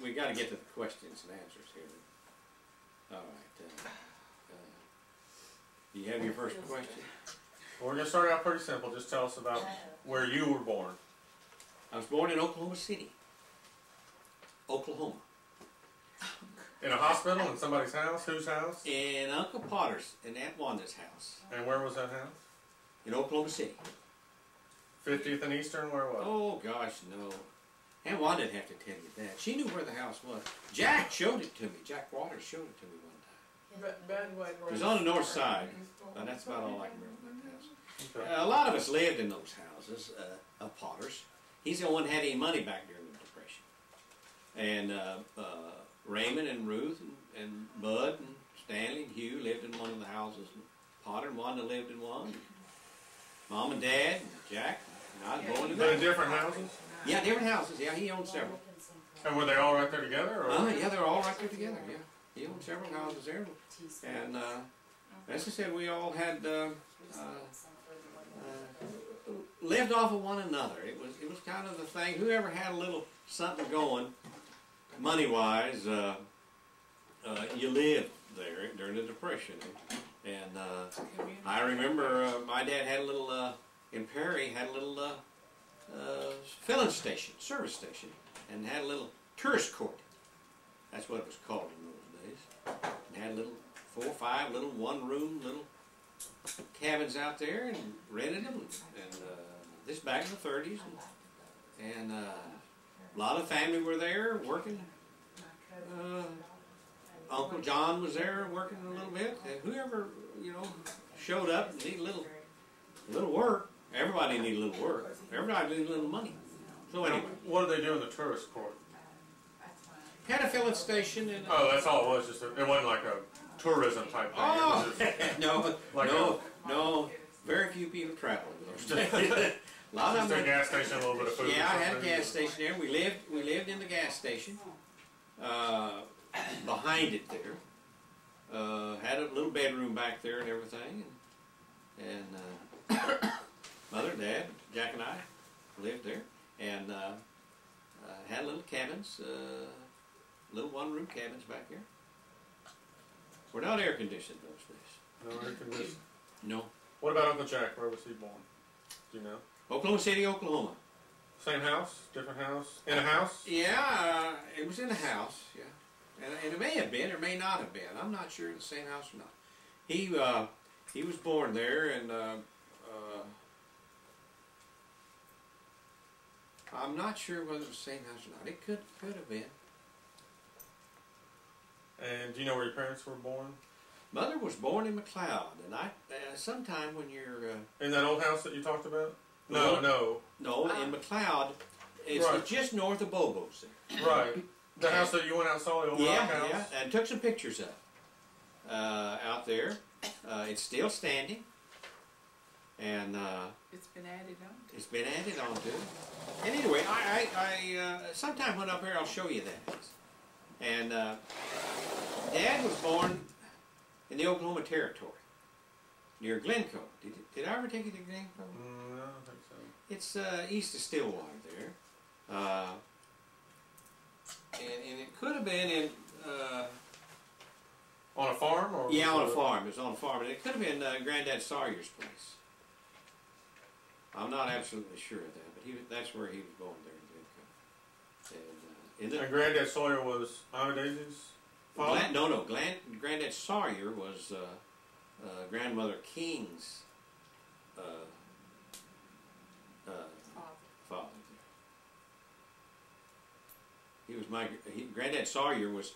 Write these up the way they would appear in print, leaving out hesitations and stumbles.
we got to get to the questions and answers here. All right. Do you have your first question? Well, we're going to start out pretty simple. Just tell us about where you were born. I was born in Oklahoma City, Oklahoma. In a hospital? In somebody's house? Whose house? In Uncle Potter's and Aunt Wanda's house. And where was that house? In Oklahoma City. 50th and Eastern? Where was it? Oh, gosh, no. Aunt Wanda didn't have to tell you that. She knew where the house was. Jack showed it to me. Jack Waters showed it to me one time. It was on the north side. That's about all I can remember about the house. Okay. A lot of us lived in those houses of Potter's. He's the one who had any money back during the Depression. And Raymond and Ruth and Bud and Stanley and Hugh lived in one of the houses. And Potter and Wanda lived in one. Mom and Dad and Jack and I was born in But in different houses? Yeah, different houses. Yeah, he owned several. And were they all right there together? Or? Yeah, they were all right there together. Yeah, he owned several houses there. And as I said, we all had lived off of one another. It was kind of the thing. Whoever had a little something going, money-wise, you lived there during the Depression. And I remember my dad had a little, in Perry, had a little filling station, service station, and had a little tourist court. That's what it was called in those days. And had a little 4 or 5 little one-room little cabins out there, and rented them. And this back in the 30s, and a lot of family were there working. Uncle John was there working a little bit. And whoever showed up and needed a little work. Everybody needed a little work. Everybody needed a little money. So anyway, what did they do in the tourist court? had a filling station. And oh, that's all it was. Just it wasn't like a tourism type thing. Oh, no, like no. Very few people travel. A lot of them. Just a gas station, a little bit of food. Yeah, I had a gas station there. We lived in the gas station. Behind it there. Had a little bedroom back there and everything. And Mother, Dad, Jack and I lived there. And had little cabins, little one-room cabins back there. We're not air conditioned those days. No air conditioned? No. What about Uncle Jack? Where was he born? Do you know? Oklahoma City, Oklahoma. Same house? Different house? In a house? Yeah, it was in a house, yeah. And it may have been, or may not have been. I'm not sure the same house or not. He was born there, and I'm not sure whether it was the same house or not. It could have been. And do you know where your parents were born? Mother was born in McLeod, and sometime when you're in that old house that you talked about? No, in McLeod, it's right. Just north of Bobo's there. Right. The house that you went out and saw, the old rock house? Yeah, and took some pictures of out there. It's still standing, and it's been added on. It's been added on to it. And anyway, I sometime when up here I'll show you that. And Dad was born in the Oklahoma Territory, near Glencoe. Did I ever take you to Glencoe? No, I don't think so. It's east of Stillwater there. And it could have been in... on a farm? Or yeah, on a farm. It was on a farm. And it could have been Granddad Sawyer's place. I'm not absolutely sure of that, but that's where he was born there in Glencoe. And Granddad Sawyer was Amadeise's father? No. Granddad Sawyer was Grandmother King's father. He was Granddad Sawyer was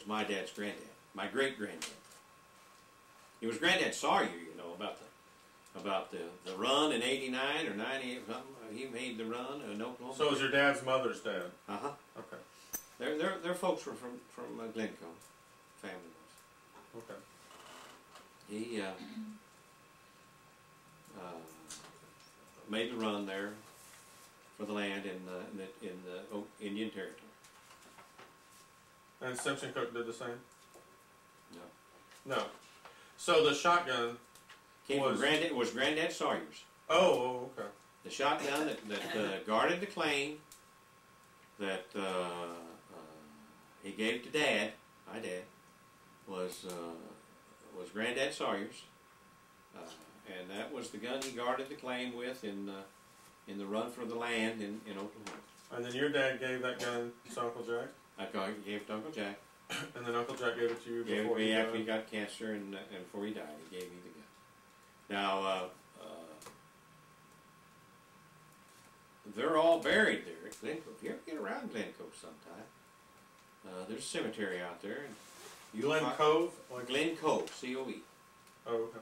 my dad's granddad, my great granddad. It was Granddad Sawyer, about the run in '89 or '98 or something. He made the run in Oklahoma. So it was your dad's mother's dad? Uh-huh. Okay. Their folks were from Glencoe, family was. Okay. He made the run there for the land in the Indian Territory. And Simpson Cook did the same? No. No. So the shotgun was Granddad Sawyer's. Oh, okay. The shotgun that guarded the claim, that gave it to Dad. My dad was Granddad Sawyer's, and that was the gun he guarded the claim with in the run for the land in Oklahoma. And then your dad gave that gun to Uncle Jack? I gave it to Uncle Jack. And then Uncle Jack gave it to you before he died? Gave it to me after he died? got cancer, and before he died, he gave me the gun. Now, they're all buried there at Glen Cove. If you ever get around Glen Cove sometime, there's a cemetery out there. And Glen Cove? Like Glen Cove, C-O-E. Oh, okay.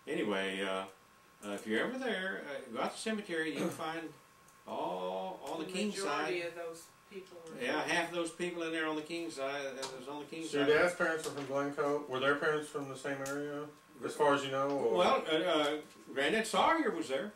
Anyway, if you're ever there, go out to the cemetery, you'll find all the king side. Majority of those people were Half of those people in there on the king side. There's on the king So side. your dad's parents were from Glen Cove. Were their parents from the same area, as far as you know? Or? Well, Granddad Sawyer was there.